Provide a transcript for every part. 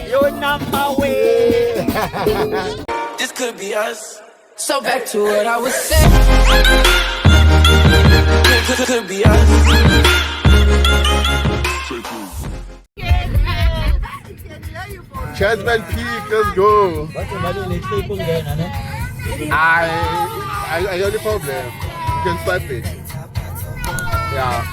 Your number way. This could be us. So back to what I was saying. Could be us. Chapman Peak, let's go. I got the problem. You can swipe it. Yeah.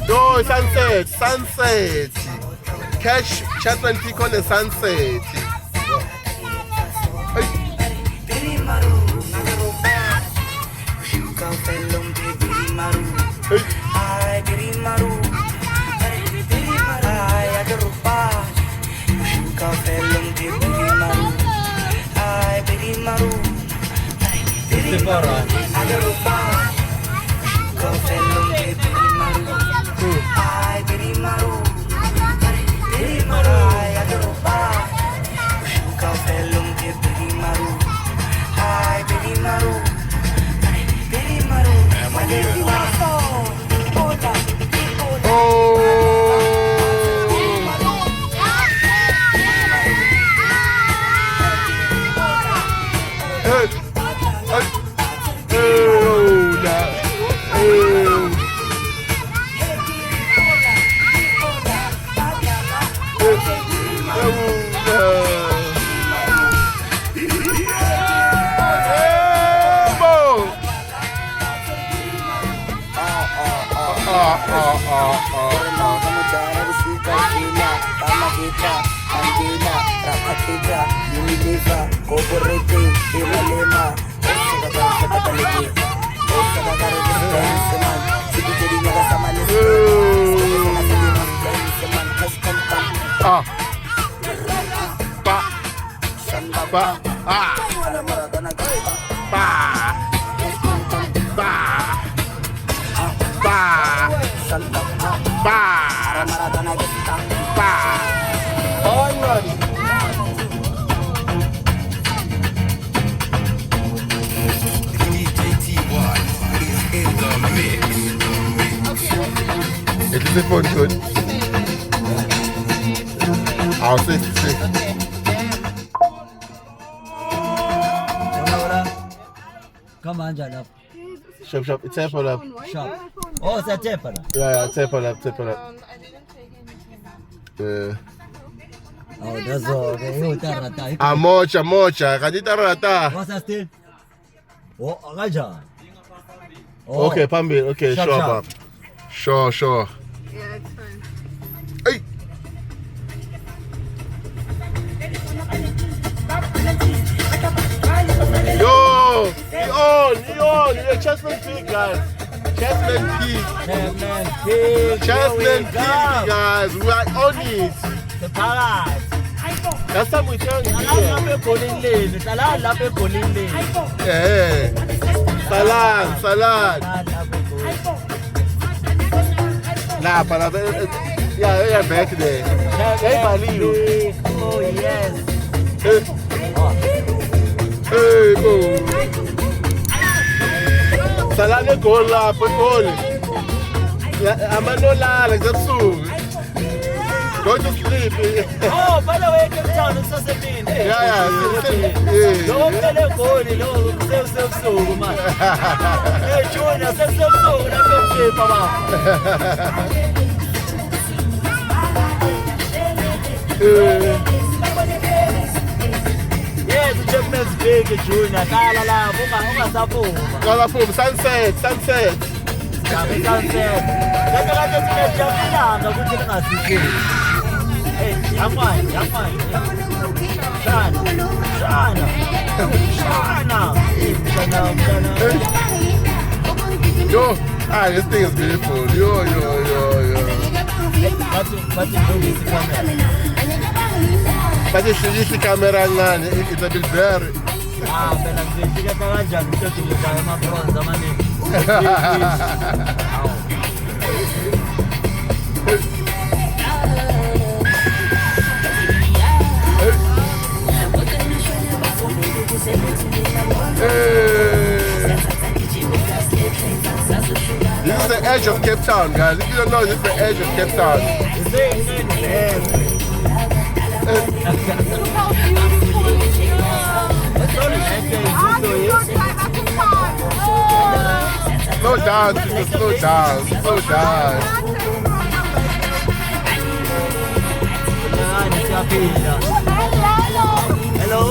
No, sunset. Catch Chapman Peak on the sunset. It is a phone good. I'll say. Come on, John. Shop. It's a pull up. Shop. Oh, it's a taper. Yeah, it's a pull up. I didn't take anything. Oh, that's all. Amocha. Kadita rata. What's that still? Oh, Raja. Oh. Okay, Pambi. Okay, Shop, sure, shop. Pap. Sure. Yeah, it's fine. Hey. Yo, Leon, you're Chapman Peak, guys. Chapman Peak, guys. We are on it. The parade. That's what we tell you. Yeah. Salad. Nah, but yeah, back there. Hey, Bali. Oh, yes. Hey, go. Salad go la, put all. Amanola, like that soon. Go to sleep. Oh, by the way, Cape Town is such a thing. Yeah. Don't tell them go, so man. Hey, Junior, so, I'm going yeah, the Chapman's big, Junior. Kala boom, sunset. Sunset. Hey, Chapman. Yo, this thing is beautiful. Yo. What's the movie? But it's the camera man, it's a bit blurry. Ah, phela ngifika kanjani mthetho ngizaya amabronze amaningi. This is the edge of Cape Town, guys. If you don't know, this is the edge of Cape Town. Slow down, sister, slow down, slow down. Hello.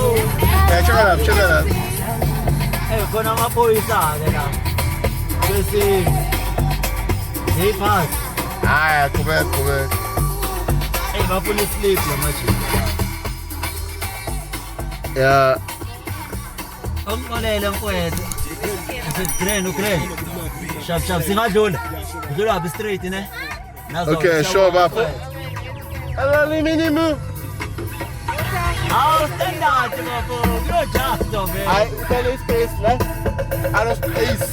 Yeah, check it out, check it out. Hey, khona amaphoyisa-ke la. Bese pass. Ah, come back, come back. Hey, bafuna islip la manje. Yeah. Ongixolele mfowethu. Ukraine. Shap, singadlula. Udlula apha straight ne? Okay, sure, Bafo. Hello, minimum. How standard, Bafo? You're just over. I tell you space, left. Out of space.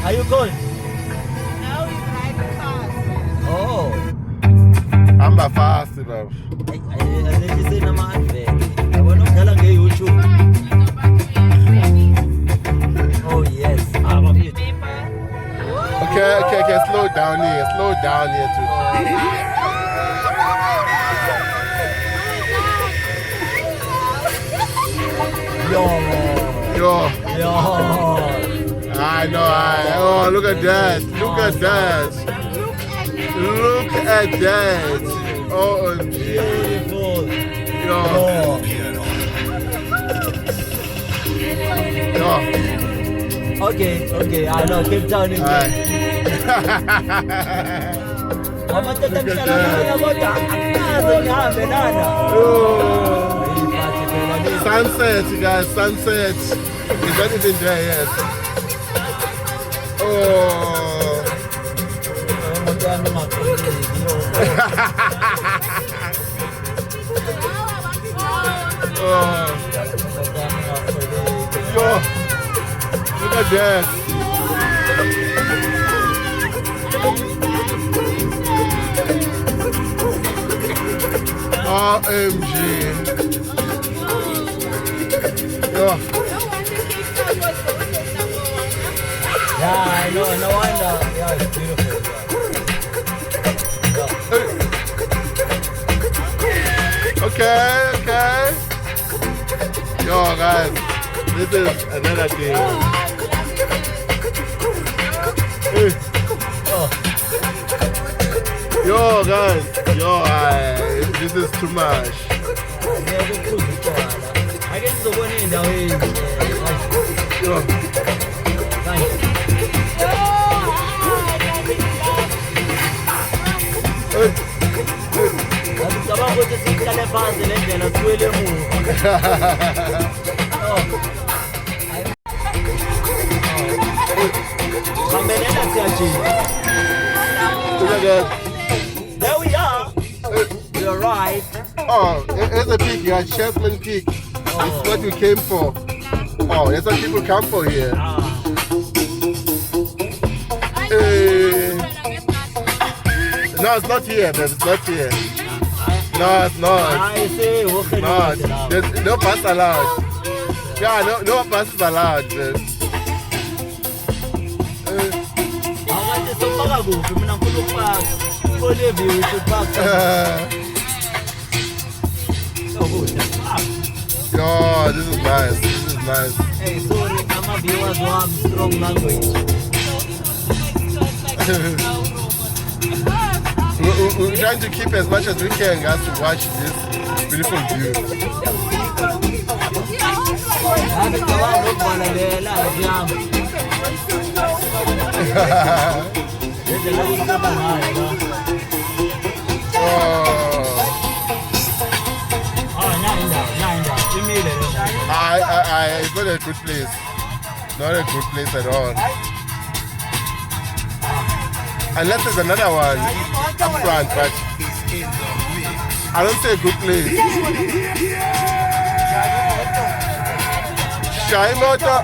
Are you going? No, he's driving fast. Oh. I'm a fast, bro. YouTube. Oh yes. Okay, slow down here too. Yo. I know, oh, look at that. Look at that. Oh, Beautiful. Yo. Okay, I know, Cape Town is good. Sunset, guys, sunset. Is that even there yet? Oh. Yo, look at that. OMG. Yo. Yeah, I know, no wonder. Yeah, it's beautiful. Okay. Yo, guys, this is another thing. Yo, guys, this is too much. Yo. There we are. You're right. Oh, there's a peak here, Chapman Peak. It's what we came for. Oh, that's what people come for here. No, it's not here, babe. It's not here. No, it's not. I see. No, there's no bus allowed. Yeah, no bus is allowed, babe. Yo, this is nice. This is nice. Hey, sorry, I'm a viewers who have strong language. We're trying to keep as much as we can, guys, to watch this beautiful view. ngicabanga ukubalalela ngiyami. Indlela yokuhamba ngayo. It's not a good place. Not a good place at all. Unless there's another one up front, but I don't say a good place. Shy motor.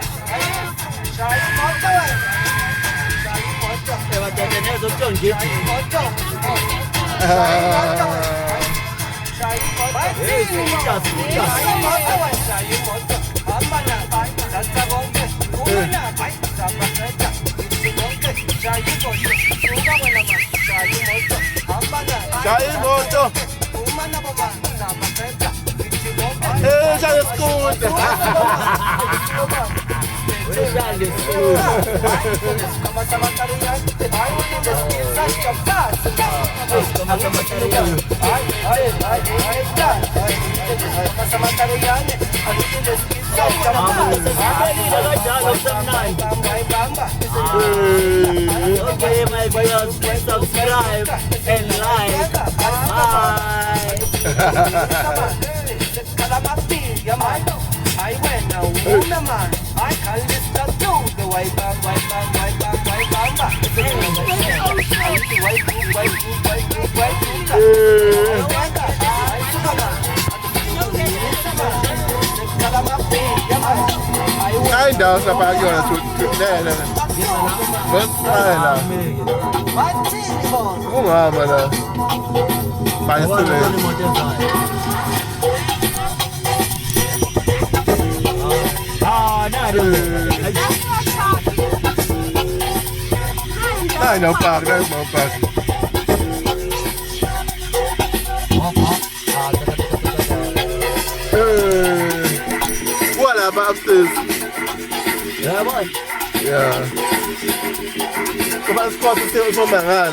Okay, my viewers, subscribe and like. Bye. I went a woman. I call this the dude. The white bam, white bam, white bam, white bam, bam. Kind of about you to there. But oh, mama. Peninsula. No park, there's no park. What about upstairs? Yeah, boy. Yeah. Come on, squad to stay with my man.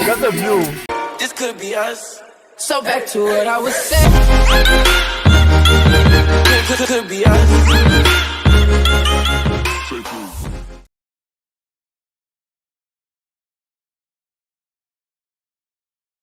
That's a view. This could be us. So back to what I was saying. Could be us.